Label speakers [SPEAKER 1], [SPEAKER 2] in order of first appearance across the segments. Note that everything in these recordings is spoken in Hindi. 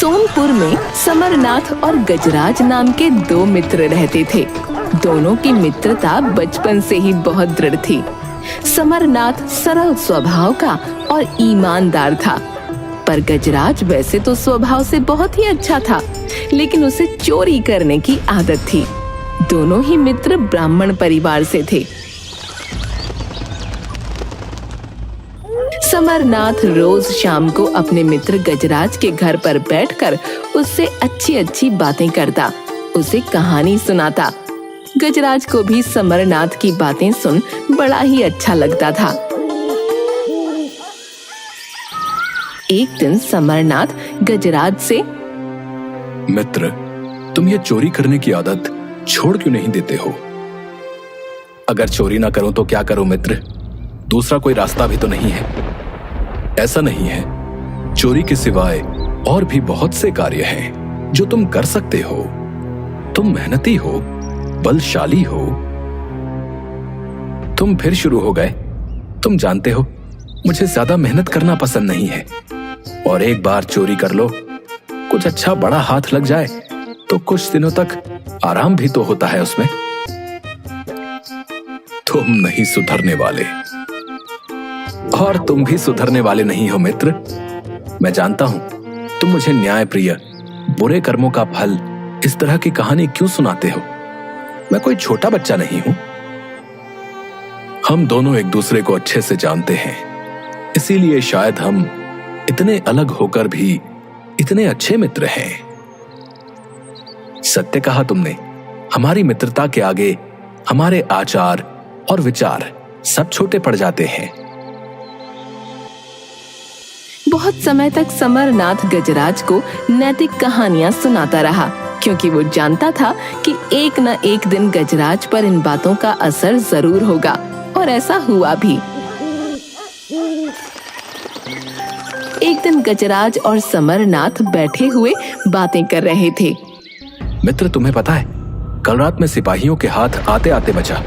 [SPEAKER 1] सोनपुर में समरनाथ और गजराज नाम के दो मित्र रहते थे। दोनों की मित्रता बचपन से ही बहुत दृढ़ थी। समरनाथ सरल स्वभाव का और ईमानदार था, पर गजराज वैसे तो स्वभाव से बहुत ही अच्छा था, लेकिन उसे चोरी करने की आदत थी। दोनों ही मित्र ब्राह्मण परिवार से थे। समरनाथ रोज शाम को अपने मित्र गजराज के घर पर बैठकर उससे अच्छी अच्छी बातें करता, उसे कहानी सुनाता। गजराज को भी समरनाथ की बातें सुन बड़ा ही अच्छा लगता था। एक दिन समरनाथ गजराज से,
[SPEAKER 2] मित्र, तुम ये चोरी करने की आदत छोड़ क्यों नहीं देते हो? अगर चोरी ना करूं तो क्या करूं मित्र? दूसरा कोई रास्ता भी तो नहीं है। ऐसा नहीं है, चोरी के सिवाय और भी बहुत से कार्य हैं जो तुम कर सकते हो। तुम मेहनती हो, बलशाली हो। तुम फिर शुरू हो गए। तुम जानते हो, मुझे ज्यादा मेहनत करना पसंद नहीं है, और एक बार चोरी कर लो, कुछ अच्छा बड़ा हाथ लग जाए तो कुछ दिनों तक आराम भी तो होता है उसमें। तुम नहीं सुधरने वाले, और तुम भी सुधरने वाले नहीं हो मित्र। मैं जानता हूं तुम मुझे न्याय प्रिय बुरे कर्मों का फल इस तरह की कहानी क्यों सुनाते हो। मैं कोई छोटा बच्चा नहीं हूं। हम दोनों एक दूसरे को अच्छे से जानते हैं, इसीलिए शायद हम इतने अलग होकर भी इतने अच्छे मित्र हैं। सत्य कहा तुमने। हमारी मित्रता के आगे हमारे आचार और विचार सब छोटे पड़ जाते हैं।
[SPEAKER 1] बहुत समय तक समरनाथ गजराज को नैतिक कहानियां सुनाता रहा, क्योंकि वो जानता था कि एक न एक दिन गजराज पर इन बातों का असर जरूर होगा, और ऐसा हुआ भी। एक दिन गजराज और समरनाथ बैठे हुए बातें कर रहे थे।
[SPEAKER 2] मित्र, तुम्हें पता है, कल रात में सिपाहियों के हाथ आते आते बचा।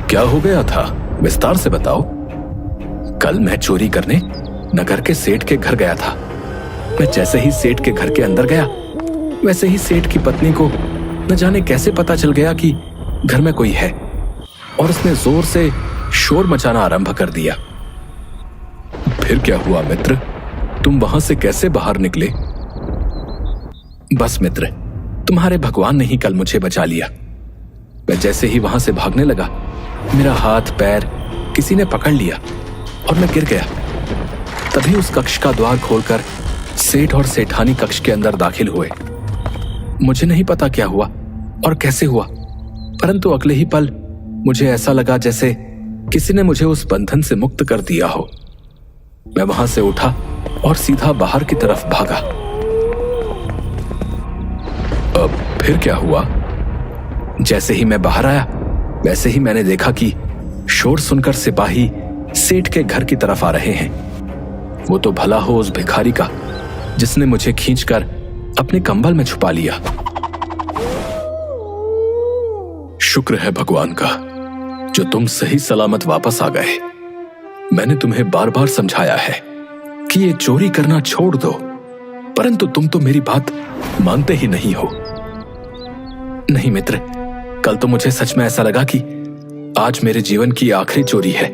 [SPEAKER 2] क्या हो गया था? विस्तार से बताओ। कल मैं चोरी करने नगर के सेठ के घर गया था। मैं जैसे ही सेठ के घर के अंदर गया, वैसे ही सेठ की पत्नी को न जाने कैसे पता चल गया कि घर में कोई है, और उसने जोर से शोर मचाना आरंभ कर दिया। फिर क्या हुआ मित्र? तुम वहां से कैसे बाहर निकले? बस मित्र, तुम्हारे भगवान ने ही कल मुझे बचा लिया। मैं जैसे ही वहां से भागने लगा, मेरा हाथ पैर किसी ने पकड़ लिया और मैं गिर गया। तभी उस कक्ष का द्वार खोलकर सेठ और सेठानी कक्ष के अंदर दाखिल हुए। मुझे नहीं पता क्या हुआ और कैसे हुआ, परंतु अगले ही पल मुझे ऐसा लगा जैसे किसी ने मुझे उस बंधन से मुक्त कर दिया हो। मैं वहां से उठा और सीधा बाहर की तरफ भागा। अब फिर क्या हुआ? जैसे ही मैं बाहर आया, वैसे ही मैंने देखा कि शोर सुनकर सिपाही सेठ के घर की तरफ आ रहे हैं। वो तो भला हो उस भिखारी का, जिसने मुझे खींचकर अपने कंबल में छुपा लिया। शुक्र है भगवान का जो तुम सही सलामत वापस आ गए। मैंने तुम्हें बार बार समझाया है कि ये चोरी करना छोड़ दो, परंतु तुम तो मेरी बात मानते ही नहीं हो। नहीं मित्र, कल तो मुझे सच में ऐसा लगा कि आज मेरे जीवन की आखिरी चोरी है।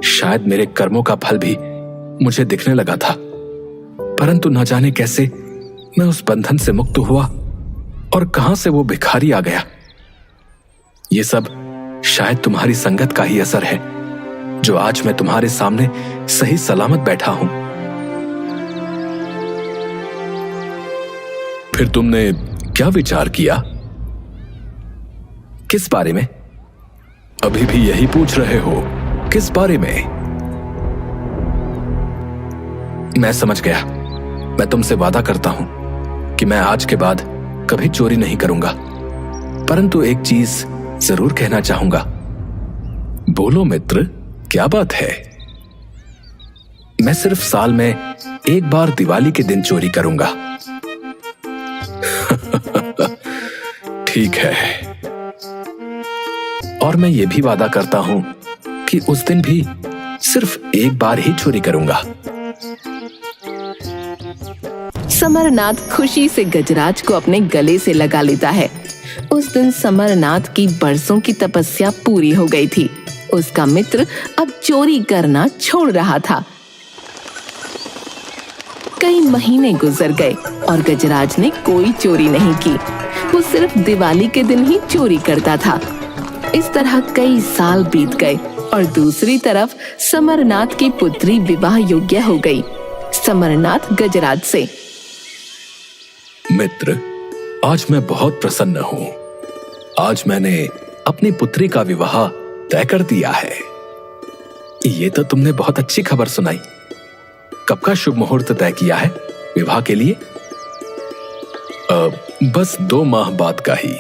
[SPEAKER 2] शायद मेरे कर्मों का फल भी मुझे दिखने लगा था, परंतु न जाने कैसे मैं उस बंधन से मुक्त हुआ और कहां से वो भिखारी आ गया। ये सब शायद तुम्हारी संगत का ही असर है, जो आज मैं तुम्हारे सामने सही सलामत बैठा हूं। फिर तुमने क्या विचार किया? किस बारे में? अभी भी यही पूछ रहे हो? किस बारे में? मैं समझ गया। मैं तुमसे वादा करता हूं कि मैं आज के बाद कभी चोरी नहीं करूंगा, परंतु एक चीज जरूर कहना चाहूंगा। बोलो मित्र, क्या बात है? मैं सिर्फ साल में एक बार दिवाली के दिन चोरी करूंगा। ठीक है, और मैं ये भी वादा करता हूं कि उस दिन भी सिर्फ एक बार ही चोरी करूंगा।
[SPEAKER 1] समरनाथ खुशी से गजराज को अपने गले से लगा लेता है। उस दिन समरनाथ की बरसों की तपस्या पूरी हो गई थी। उसका मित्र अब चोरी करना छोड़ रहा था। कई महीने गुजर गए और गजराज ने कोई चोरी नहीं की। वो सिर्फ दिवाली के दिन ही चोरी करता था। इस तरह कई साल बीत गए और दूसरी तरफ समरनाथ की पुत्री विवाह योग्य हो गई, समरनाथ गजराज से।
[SPEAKER 2] मित्र, आज मैं बहुत प्रसन्न हूँ। आज मैंने अपनी पुत्री का विवाह तय कर दिया है। ये तो तुमने बहुत अच्छी खबर सुनाई। कब का शुभ मुहूर्त तय किया है विवाह के लिए? बस 2 माह बाद का ही।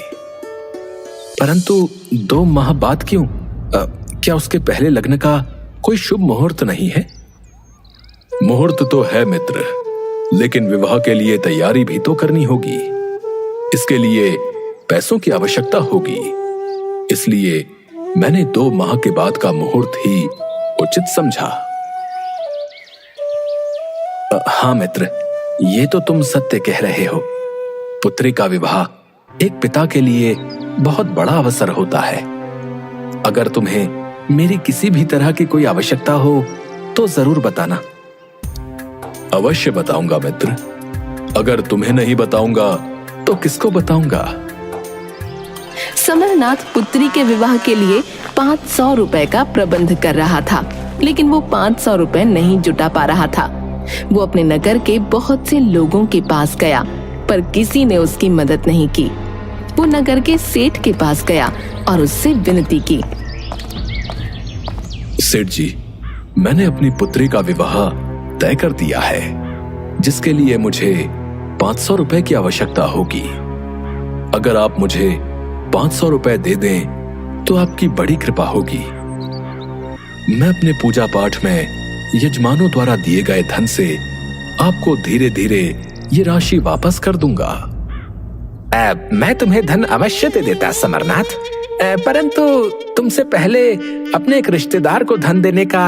[SPEAKER 2] परंतु 2 माह बाद क्यों? क्या उसके पहले लग्न का कोई शुभ मुहूर्त नहीं है? मुहूर्त तो है मित्र, लेकिन विवाह के लिए तैयारी भी तो करनी होगी। इसके लिए पैसों की आवश्यकता होगी। इसलिए मैंने 2 माह के बाद का मुहूर्त ही उचित समझा। हाँ मित्र, ये तो तुम सत्य कह रहे हो। पुत्री का विवाह एक पिता के लिए बहुत बड़ा अवसर होता है। अगर तुम्हें मेरी किसी भी तरह की कोई आवश्यकता हो तो जरूर बताना। अवश्य बताऊंगा मित्र। अगर तुम्हें नहीं बताऊंगा तो किसको बताऊंगा?
[SPEAKER 1] समरनाथ पुत्री के विवाह के लिए 500 रुपए का प्रबंध कर रहा था, लेकिन वो 500 रुपए नहीं जुटा पा रहा था। वो अपने नगर के बहुत से लोगों के पास गया, पर किसी ने उसकी मदद नहीं की। वो नगर के सेठ के पास गया और उससे विनती की।
[SPEAKER 2] सेठ जी, मैंने अपनी पुत्री का विवाह तय कर दिया है, जिसके लिए मुझे 500 रुपए की आवश्यकता होगी। अगर आप मुझे 500 रुपए दे दें तो आपकी बड़ी कृपा होगी। मैं अपने पूजा पाठ में यजमानों द्वारा दिए गए धन से आपको धीरे धीरे ये राशि वापस कर दूंगा।
[SPEAKER 3] मैं तुम्हें धन अवश्य दे देता समरनाथ, परंतु तुमसे पहले अपने एक रिश्तेदार को धन देने का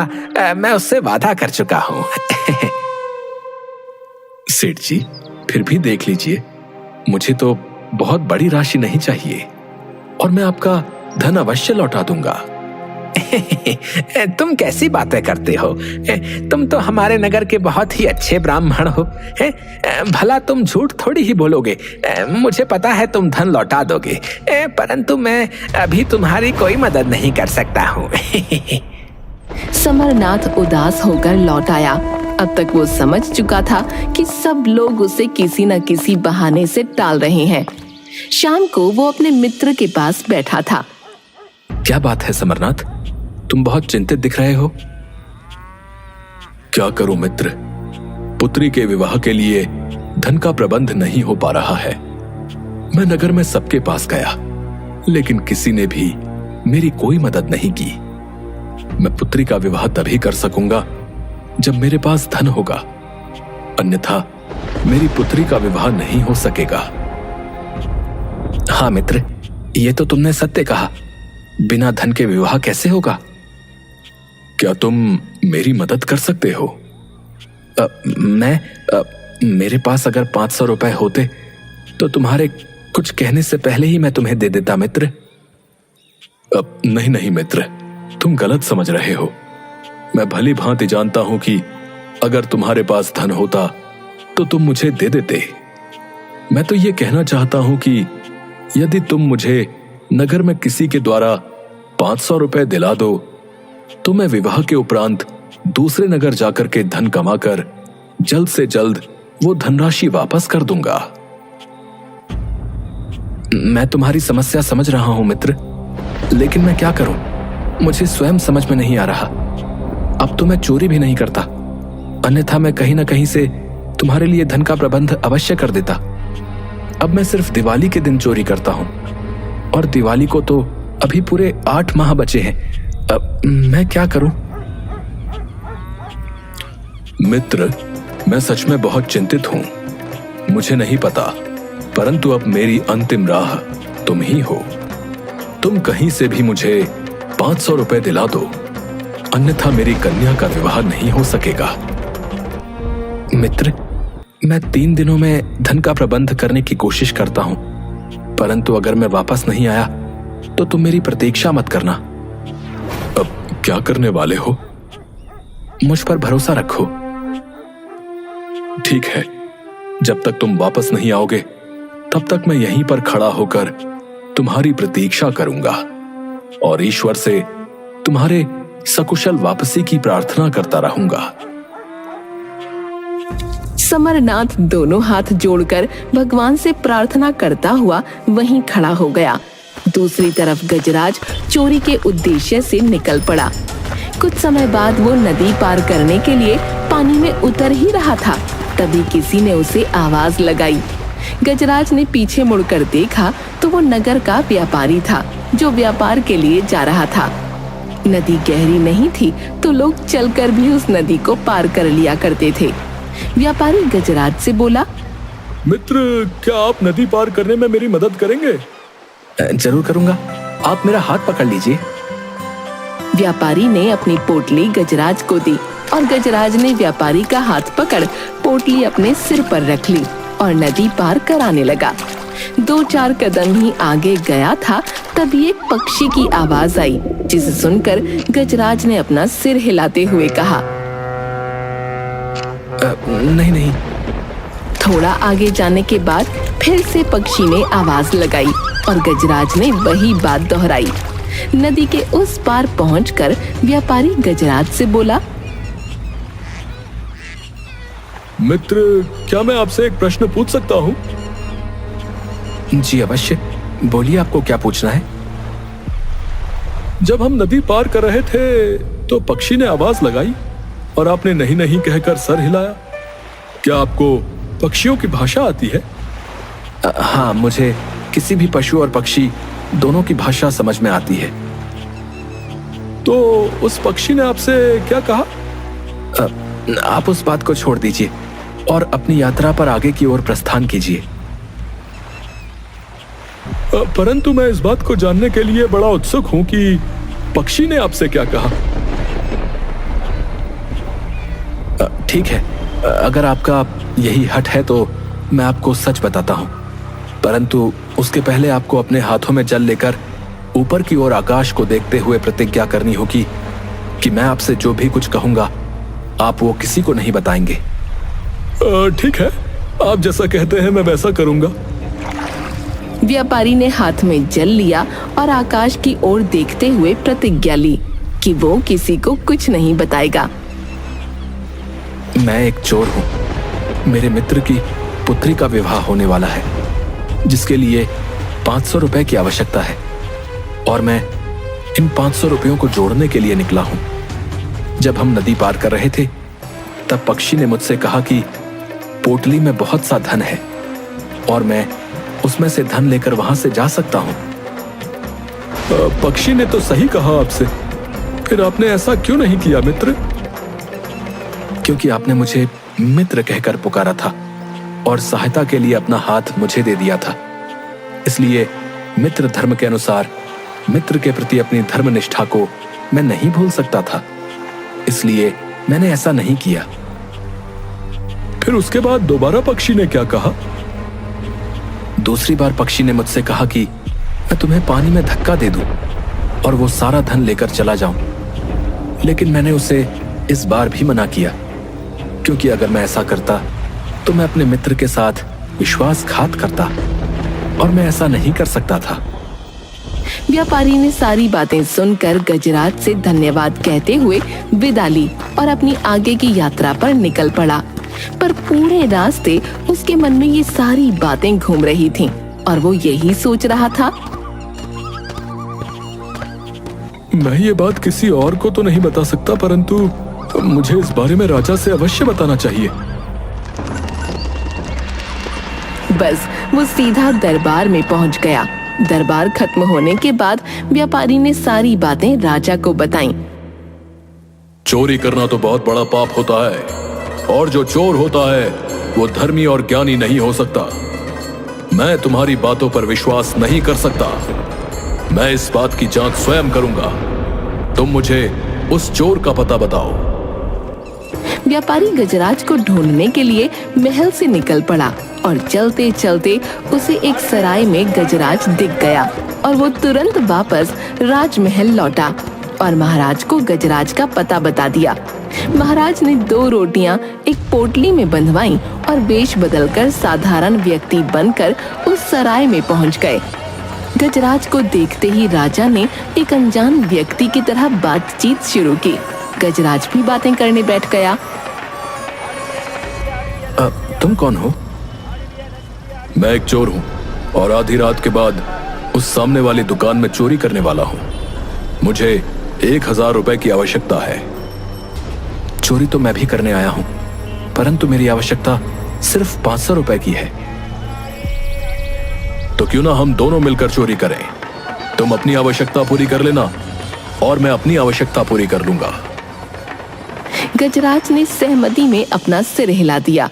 [SPEAKER 3] मैं उससे वादा कर चुका हूँ।
[SPEAKER 2] सेठ जी, फिर भी देख लीजिए। मुझे तो बहुत बड़ी राशि नहीं चाहिए और मैं आपका धन अवश्य लौटा दूंगा।
[SPEAKER 3] तुम कैसी बातें करते हो? तुम तो हमारे नगर के बहुत ही अच्छे ब्राह्मण हो। भला तुम झूठ थोड़ी ही बोलोगे। मुझे पता है तुम धन लौटा दोगे, परंतु मैं अभी तुम्हारी कोई मदद नहीं कर सकता हूँ।
[SPEAKER 1] समरनाथ उदास होकर लौट आया। अब तक वो समझ चुका था कि सब लोग उसे किसी न किसी बहाने से टाल रहे हैं। शाम को वो अपने मित्र के पास बैठा था।
[SPEAKER 2] क्या बात है समरनाथ, तुम बहुत चिंतित दिख रहे हो। क्या करूं मित्र, पुत्री के विवाह के लिए धन का प्रबंध नहीं हो पा रहा है। मैं नगर में सबके पास गया, लेकिन किसी ने भी मेरी कोई मदद नहीं की। मैं पुत्री का विवाह तभी कर सकूंगा जब मेरे पास धन होगा, अन्यथा मेरी पुत्री का विवाह नहीं हो सकेगा।
[SPEAKER 3] हाँ मित्र, ये तो तुमने सत्य कहा। बिना धन के विवाह कैसे होगा?
[SPEAKER 2] क्या तुम मेरी मदद कर सकते हो?
[SPEAKER 3] मेरे पास अगर 500 रुपए होते तो तुम्हारे कुछ कहने से पहले ही मैं तुम्हें दे देता मित्र।
[SPEAKER 2] नहीं मित्र, तुम गलत समझ रहे हो। मैं भली भांति जानता हूं कि अगर तुम्हारे पास धन होता तो तुम मुझे दे देते। मैं तो ये कहना चाहता हूं कि यदि तुम मुझे नगर में किसी के द्वारा 500 रुपए दिला दो तो मैं विवाह के उपरांत दूसरे नगर जाकर के धन कमाकर जल्द से जल्द वो धनराशि वापस कर दूंगा।
[SPEAKER 3] मैं तुम्हारी समस्या समझ रहा हूं मित्र, लेकिन मैं क्या करूं? मुझे स्वयं समझ में नहीं आ रहा। अब तो मैं चोरी भी नहीं करता, अन्यथा मैं कहीं ना कहीं से तुम्हारे लिए धन का प्रबंध अवश्य कर देता। अब मैं सिर्फ दिवाली के दिन चोरी करता हूं, और दिवाली को तो अभी पूरे 8 माह बचे हैं। अब मैं क्या करूं?
[SPEAKER 2] मित्र, मैं सच में बहुत चिंतित हूं। मुझे नहीं पता, परंतु अब मेरी अंतिम राह तुम ही हो। तुम कहीं से भी मुझे 500 रुपए दिला दो, अन्यथा मेरी कन्या का विवाह नहीं हो सकेगा।
[SPEAKER 3] मित्र, मैं 3 दिनों में धन का प्रबंध करने की कोशिश करता हूं, परंतु अगर मैं वापस नहीं आया तो तुम मेरी प्रतीक्षा मत करना।
[SPEAKER 2] अब क्या करने वाले हो?
[SPEAKER 3] मुझ पर भरोसा रखो।
[SPEAKER 2] ठीक है, जब तक तुम वापस नहीं आओगे तब तक मैं यहीं पर खड़ा होकर तुम्हारी प्रतीक्षा करूंगा और ईश्वर से तुम्हारे सकुशल वापसी की प्रार्थना करता रहूंगा।
[SPEAKER 1] समरनाथ दोनों हाथ जोड़कर भगवान से प्रार्थना करता हुआ वहीं खड़ा हो गया। दूसरी तरफ गजराज चोरी के उद्देश्य से निकल पड़ा। कुछ समय बाद वो नदी पार करने के लिए पानी में उतर ही रहा था, तभी किसी ने उसे आवाज लगाई। गजराज ने पीछे मुड़कर देखा तो वो नगर का व्यापारी था जो व्यापार के लिए जा रहा था। नदी गहरी नहीं थी तो लोग चलकर भी उस नदी को पार कर लिया करते थे। व्यापारी गजराज से बोला,
[SPEAKER 2] मित्र, क्या आप नदी पार करने में मेरी मदद करेंगे?
[SPEAKER 3] जरूर करूंगा, आप मेरा हाथ पकड़ लीजिए।
[SPEAKER 1] व्यापारी ने अपनी पोटली गजराज को दी और गजराज ने व्यापारी का हाथ पकड़ पोटली अपने सिर पर रख ली और नदी पार कराने लगा। 2-4 कदम ही आगे गया था तभी एक पक्षी की आवाज आई, जिसे सुनकर गजराज ने अपना सिर हिलाते हुए कहा,
[SPEAKER 3] नहीं।
[SPEAKER 1] थोड़ा आगे जाने के बाद फिर से पक्षी ने आवाज लगाई और गजराज ने वही बात दोहराई। नदी के उस पार पहुंचकर व्यापारी गजराज से बोला,
[SPEAKER 2] मित्र, क्या मैं आपसे एक प्रश्न पूछ सकता हूँ?
[SPEAKER 3] जी अवश्य, बोलिए, आपको क्या पूछना है?
[SPEAKER 2] जब हम नदी पार कर रहे थे तो पक्षी ने आवाज लगाई और आपने नहीं नहीं कहकर सर हिलाया। क्या आपको पक्षियों की भाषा आती है?
[SPEAKER 3] हाँ, मुझे किसी भी पशु और पक्षी दोनों की भाषा समझ में आती है।
[SPEAKER 2] तो उस पक्षी ने आपसे क्या कहा?
[SPEAKER 3] आप उस बात को छोड़ दीजिए और अपनी यात्रा पर आगे की ओर प्रस्थान कीजिए।
[SPEAKER 2] परंतु मैं इस बात को जानने के लिए बड़ा उत्सुक हूं कि पक्षी ने आपसे क्या कहा।
[SPEAKER 3] ठीक है, अगर आपका यही हट है तो मैं आपको सच बताता हूं, परंतु उसके पहले आपको अपने हाथों में जल लेकर ऊपर की ओर आकाश को देखते हुए प्रतिज्ञा करनी होगी कि मैं आपसे जो भी कुछ कहूंगा आप वो किसी को नहीं बताएंगे।
[SPEAKER 2] ठीक है, आप जैसा कहते हैं मैं वैसा करूंगा।
[SPEAKER 1] व्यापारी ने हाथ में जल लिया और आकाश की ओर देखते हुए प्रतिज्ञा ली कि वो किसी को कुछ नहीं बताएगा।
[SPEAKER 3] मैं एक चोर हूं। मेरे मित्र की पुत्री का विवाह होने वाला है, जिसके लिए 500 रुपए की आवश्यकता है और मैं इन 500 रुपयों को जोड़ने के लिए निकला हूं। जब हम नदी पार कर रहे थे तब पक्षी ने मुझसे कहा कि पोटली में बहुत सा धन है और मैं उसमें से धन लेकर वहां से जा सकता हूं।
[SPEAKER 2] पक्षी ने तो सही कहा आपसे, फिर आपने ऐसा क्यों नहीं किया मित्र?
[SPEAKER 3] क्योंकि आपने मुझे मित्र कहकर पुकारा था और सहायता के लिए अपना हाथ मुझे दे दिया था। इसलिए मित्र धर्म के अनुसार मित्र के प्रति अपनी धर्मनिष्ठा को मैं नहीं भूल सकता था, इसलिए मैंने ऐसा नहीं किया।
[SPEAKER 2] फिर उसके बाद दोबारा पक्षी ने क्या कहा?
[SPEAKER 3] दूसरी बार पक्षी ने मुझसे कहा कि मैं तुम्हें पानी में धक्का दे दूं और वो सारा धन लेकर चला जाऊं, लेकिन मैंने उसे इस बार भी मना किया, क्योंकि अगर मैं ऐसा करता तो मैं अपने मित्र के साथ विश्वासघात करता और मैं ऐसा नहीं कर सकता था।
[SPEAKER 1] व्यापारी ने सारी बातें सुनकर गजराज से धन्यवाद कहते हुए विदा ली और अपनी आगे की यात्रा पर निकल पड़ा। पर पूरे रास्ते उसके मन में ये सारी बातें घूम रही थीं और वो यही सोच रहा था,
[SPEAKER 2] मैं ये बात किसी और को तो नहीं बता सकता, परंतु मुझे इस बारे में राजा से अवश्य बताना चाहिए।
[SPEAKER 1] बस वो सीधा दरबार में पहुंच गया। दरबार खत्म होने के बाद व्यापारी ने सारी बातें राजा को बताईं।
[SPEAKER 2] चोरी करना तो बहुत बड़ा पाप होता है और जो चोर होता है वो धर्मी और ज्ञानी नहीं हो सकता। मैं तुम्हारी बातों पर विश्वास नहीं कर सकता। मैं इस बात की जांच स्वयं करूंगा। तुम मुझे उस चोर का पता बताओ।
[SPEAKER 1] व्यापारी गजराज को ढूंढने के लिए महल से निकल पड़ा और चलते चलते उसे एक सराय में गजराज दिख गया और वो तुरंत वापस राजमहल लौटा और महाराज को गजराज का पता बता दिया। महाराज ने 2 रोटियां एक पोटली में बंधवाई और वेश बदलकर साधारण व्यक्ति बनकर उस सराय में पहुंच गए। गजराज को देखते ही राजा ने एक अनजान व्यक्ति की तरह बातचीत शुरू की। गजराज भी बातें करने बैठ गया।
[SPEAKER 3] तुम कौन हो?
[SPEAKER 2] मैं एक चोर हूं और आधी रात के बाद उस सामने वाली दुकान में चोरी करने वाला हूं। मुझे 1000 रुपए की आवश्यकता है।
[SPEAKER 3] चोरी तो मैं भी करने आया हूं, परंतु मेरी आवश्यकता सिर्फ 500 रुपए की है।
[SPEAKER 2] तो क्यों ना हम दोनों मिलकर चोरी करें? तुम अपनी आवश्यकता पूरी कर लेना और मैं अपनी आवश्यकता पूरी कर लूंगा।
[SPEAKER 1] गजराज ने सहमति में अपना सिर हिला दिया।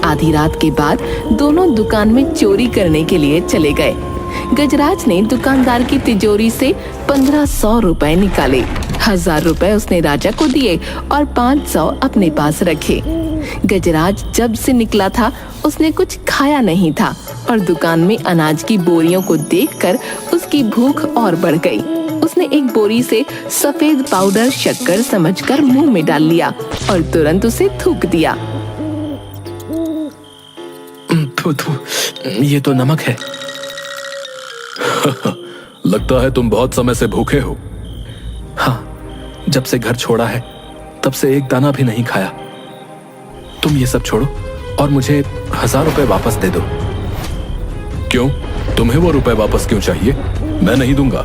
[SPEAKER 1] आधी रात के बाद दोनों दुकान में चोरी करने के लिए चले गए। गजराज ने दुकानदार की तिजोरी से 1500 रुपए निकाले। 1000 रुपए उसने राजा को दिए और 500 अपने पास रखे। गजराज जब से निकला था उसने कुछ खाया नहीं था और दुकान में अनाज की बोरियों को देखकर उसकी भूख और बढ़ गई। उसने एक बोरी से सफेद पाउडर शक्कर समझकर मुंह में डाल लिया और तुरंत उसे थूक दिया।
[SPEAKER 3] ये तो नमक है।
[SPEAKER 2] लगता है तुम बहुत समय से भूखे हो।
[SPEAKER 3] हाँ, जब से घर छोड़ा है तब से एक दाना भी नहीं खाया। तुम ये सब छोड़ो और मुझे 1000 रुपए वापस दे दो।
[SPEAKER 2] क्यों? तुम्हें वो रुपए वापस क्यों चाहिए? मैं नहीं दूंगा।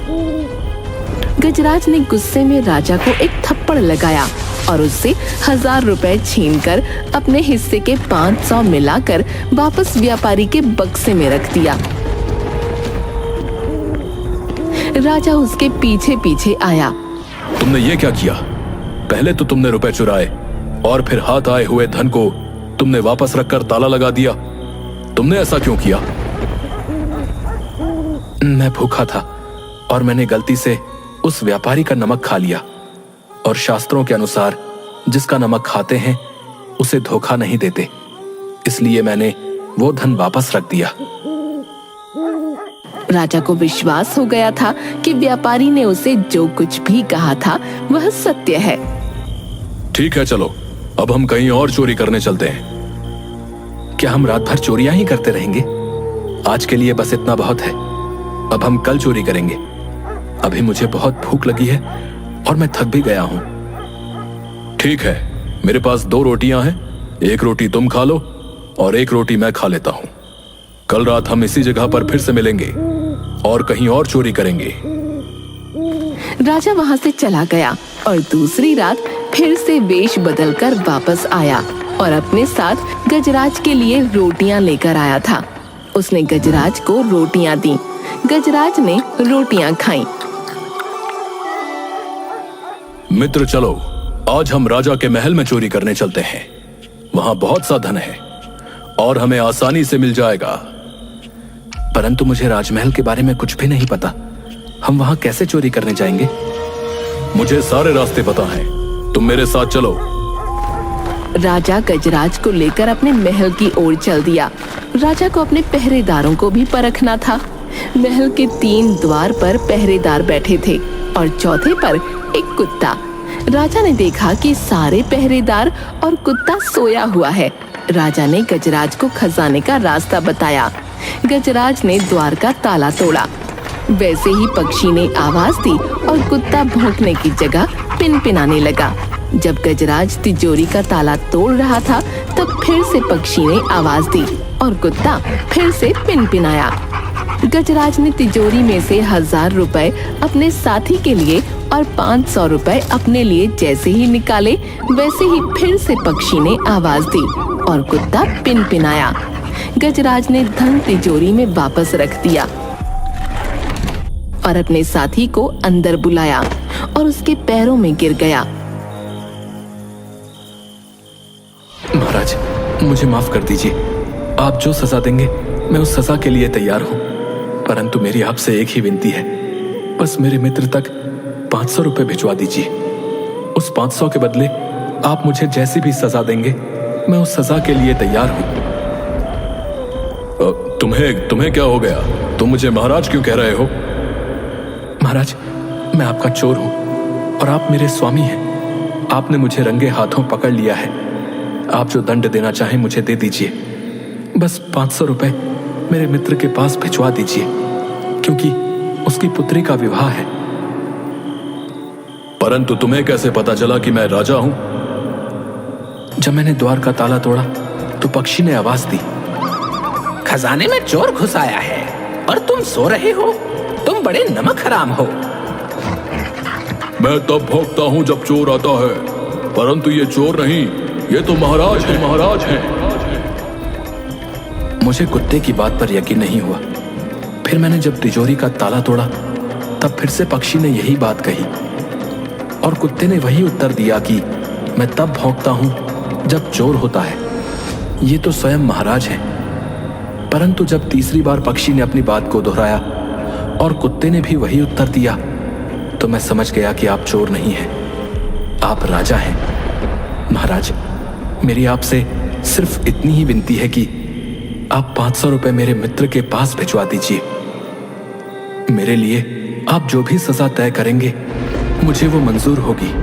[SPEAKER 1] गजराज ने गुस्से में राजा को एक थप्पड़ लगाया और उससे 1000 रुपए छीनकर अपने हिस्से के 500 मिलाकर वापस व्यापारी के बक्से में रख दिया। राजा उसके पीछे पीछे आया।
[SPEAKER 2] तुमने ये क्या किया? पहले तो तुमने रुपए चुराए और फिर हाथ आए हुए धन को तुमने वापस रखकर ताला लगा दिया। तुमने ऐसा क्यों किया?
[SPEAKER 3] मैं भूखा था और मैंने गलती से उस व्यापारी का नमक खा लिया और शास्त्रों के अनुसार जिसका नमक खाते हैं उसे धोखा नहीं देते, इसलिए मैंने वो धन वापस रख दिया।
[SPEAKER 1] राजा को विश्वास हो गया था कि व्यापारी ने उसे जो कुछ भी कहा था वह सत्य है।
[SPEAKER 2] ठीक है, चलो अब हम कहीं और चोरी करने चलते हैं।
[SPEAKER 3] क्या हम रात भर चोरियां ही करते रहेंगे? आज के लिए बस इतना बहुत है। अब हम कल चोरी करेंगे। अभी मुझे बहुत भूख लगी है और मैं थक भी गया हूं।
[SPEAKER 2] ठीक है, मेरे पास 2 रोटियां हैं। एक रोटी तुम खा लो और एक रोटी मैं खा लेता हूं। कल रात हम इसी जगह पर फिर से मिलेंगे और कहीं और चोरी करेंगे।
[SPEAKER 1] राजा वहां से चला गया और दूसरी रात फिर से वेश बदलकर वापस आया और अपने साथ गजराज के लिए रोटियां लेकर आया था। उसने गजराज को रोटियां दी। गजराज ने रोटियां खाईं।
[SPEAKER 2] मित्र, चलो आज हम राजा के महल में चोरी करने चलते हैं। वहां बहुत सा धन है और हमें आसानी से मिल जाएगा।
[SPEAKER 3] परंतु मुझे राजमहल के बारे में कुछ भी नहीं पता। हम वहां कैसे चोरी करने जाएंगे?
[SPEAKER 2] मुझे सारे रास्ते पता हैं। तुम मेरे साथ चलो।
[SPEAKER 1] राजा गजराज को लेकर अपने महल की ओर चल दिया। राजा को अपने पहरेदारों को भी परखना था। महल के 3 द्वार पर पहरेदार बैठे थे और चौथे पर एक कुत्ता। राजा ने देखा कि सारे पहरेदार और कुत्ता सोया हुआ है। राजा ने गजराज को खजाने का रास्ता बताया। गजराज ने द्वार का ताला तोड़ा। वैसे ही पक्षी ने आवाज दी और कुत्ता भौंकने की जगह पिनपिनाने लगा। जब गजराज तिजोरी का ताला तोड़ रहा था तब फिर से पक्षी ने आवाज दी और कुत्ता फिर से पिनपिनाया। गजराज ने तिजोरी में से 1000 रुपए अपने साथी के लिए और 500 रुपए अपने लिए जैसे ही निकाले वैसे ही फिर से पक्षी ने आवाज दी और कुत्ता पिनपिनाया। गजराज ने धन तिजोरी में वापस रख दिया और अपने साथी को अंदर बुलाया और उसके पैरों में गिर गया।
[SPEAKER 3] महाराज, मुझे माफ कर दीजिए। आप जो सजा देंगे मैं उस सजा के लिए तैयार हूँ। परंतु मेरी आपसे एक ही विनती है, बस मेरे मित्र तक 500 रुपए भिजवा दीजिए। उस 500 के बदले आप मुझे जैसी भी सजा देंगे, मैं उस सजा के लिए तैयार हूं।
[SPEAKER 2] तुम्हें क्या हो गया? तुम मुझे महाराज क्यों कह रहे हो?
[SPEAKER 3] महाराज, मैं आपका चोर हूं और आप मेरे स्वामी हैं। आपने मुझे रंगे हाथों पकड़ लिया है। आप जो दंड देना चाहें मुझे दे दीजिए। बस 500 रुपए मेरे मित्र के पास भिजवा दीजिए, क्योंकि उसकी पुत्री का विवाह है।
[SPEAKER 2] परंतु तुम्हें कैसे पता चला कि मैं राजा हूं?
[SPEAKER 3] जब मैंने द्वार का ताला तोड़ा तो पक्षी ने आवाज दी,
[SPEAKER 4] खजाने में चोर घुस आया है और तुम सो रहे हो। तुम बड़े नमक हराम हो।
[SPEAKER 2] मैं तब भौंकता हूं जब चोर आता है, परंतु ये चोर नहीं, ये तो महाराज हैं। महाराज हैं।
[SPEAKER 3] मुझे कुत्ते की बात पर यकीन नहीं हुआ। फिर मैंने जब तिजोरी का ताला तोड़ा तब फिर से पक्षी ने यही बात कही और कुत्ते ने वही उत्तर दिया कि मैं तब भौंकता हूं जब चोर होता है। ये तो स्वयं महाराज हैं। परंतु जब तीसरी बार पक्षी ने अपनी बात को दोहराया और कुत्ते ने भी वही उत्तर दिया तो मैं समझ गया कि आप चोर नहीं हैं, आप राजा हैं। महाराज, मेरी आपसे सिर्फ इतनी ही विनती है कि आप 500 रुपए मेरे मित्र के पास भिजवा दीजिए। मेरे लिए आप जो भी सजा तय करेंगे मुझे वो मंजूर होगी।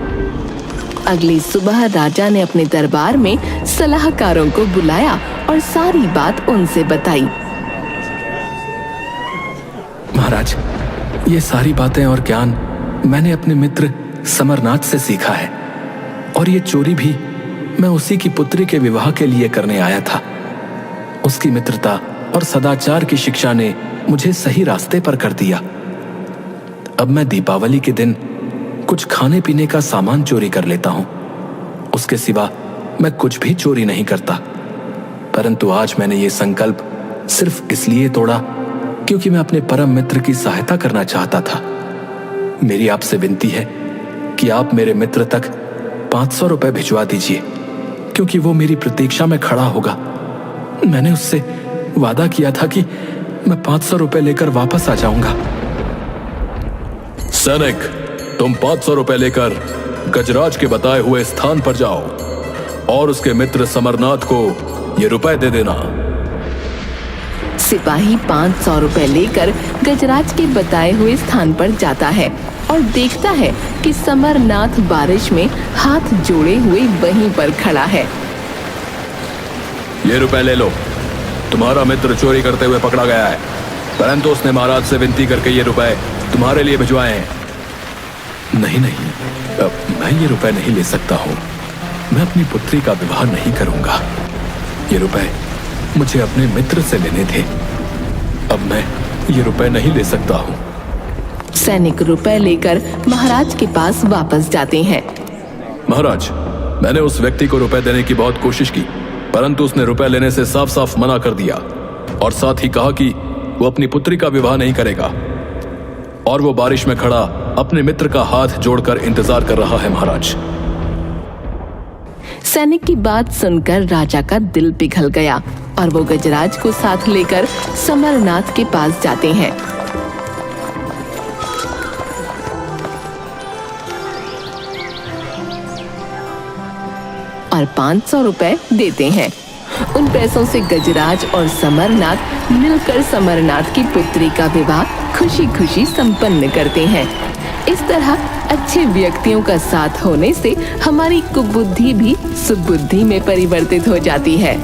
[SPEAKER 1] अगली सुबह राजा ने अपने दरबार में सलाहकारों को बुलाया और सारी बात उनसे बताई।
[SPEAKER 3] महाराज, ये सारी बातें और ज्ञान मैंने अपने मित्र समरनाथ से सीखा है और ये चोरी भी मैं उसी की पुत्री के विवाह के लिए करने आया था। उसकी मित्रता और सदाचार की शिक्षा ने मुझे सही रास्ते पर कर दिया। अब मैं दीपावली के दिन कुछ खाने पीने का सामान चोरी कर लेता हूं। उसके सिवा मैं कुछ भी चोरी नहीं करता। परंतु आज मैंने ये संकल्प सिर्फ इसलिए तोड़ा क्योंकि मैं अपने परम मित्र की सहायता करना चाहता था। मेरी आपसे विनती है कि आप मेरे मित्र तक 500 रुपए भिजवा दीजिए, क्योंकि वो मेरी प्रतीक्षा में खड़ा होगा। मैंने उससे वादा किया था कि मैं 500 रुपए लेकर वापस आ जाऊंगा।
[SPEAKER 2] सैनिक, तुम 500 रुपए लेकर गजराज के बताए हुए स्थान पर जाओ और उसके मित्र समरनाथ को ये रुपए दे देना।
[SPEAKER 1] सिपाही 500 रुपए लेकर गजराज के बताए हुए स्थान पर जाता है और देखता है कि समरनाथ बारिश में हाथ जोड़े हुए वहीं पर खड़ा है।
[SPEAKER 2] ये रुपए ले लो। तुम्हारा मित्र चोरी करते हुए पकड़ा गया है, परंतु उसने महाराज से विनती करके ये रुपए तुम्हारे लिए भिजवाए हैं।
[SPEAKER 3] नहीं, मैं ये रुपए नहीं ले सकता हूँ। मैं अपनी पुत्री का विवाह नहीं करूंगा। ये रुपए मुझे अपने मित्र से लेने थे। अब मैं ये रुपए नहीं ले सकता हूँ।
[SPEAKER 1] सैनिक रुपए लेकर महाराज के पास वापस जाते हैं।
[SPEAKER 2] महाराज, मैंने उस व्यक्ति को रुपए देने की बहुत कोशिश की, परंतु उसने रुपए लेने से साफ साफ मना कर दिया और साथ ही कहा कि वो अपनी पुत्री का विवाह नहीं करेगा और वो बारिश में खड़ा अपने मित्र का हाथ जोड़कर इंतजार कर रहा है। महाराज,
[SPEAKER 1] सैनिक की बात सुनकर राजा का दिल पिघल गया और वो गजराज को साथ लेकर समरनाथ के पास जाते हैं। और 500 रुपए देते हैं। उन पैसों से गजराज और समरनाथ मिलकर समरनाथ की पुत्री का विवाह खुशी खुशी संपन्न करते हैं। इस तरह अच्छे व्यक्तियों का साथ होने से हमारी कुबुद्धि भी सुबुद्धि में परिवर्तित हो जाती है।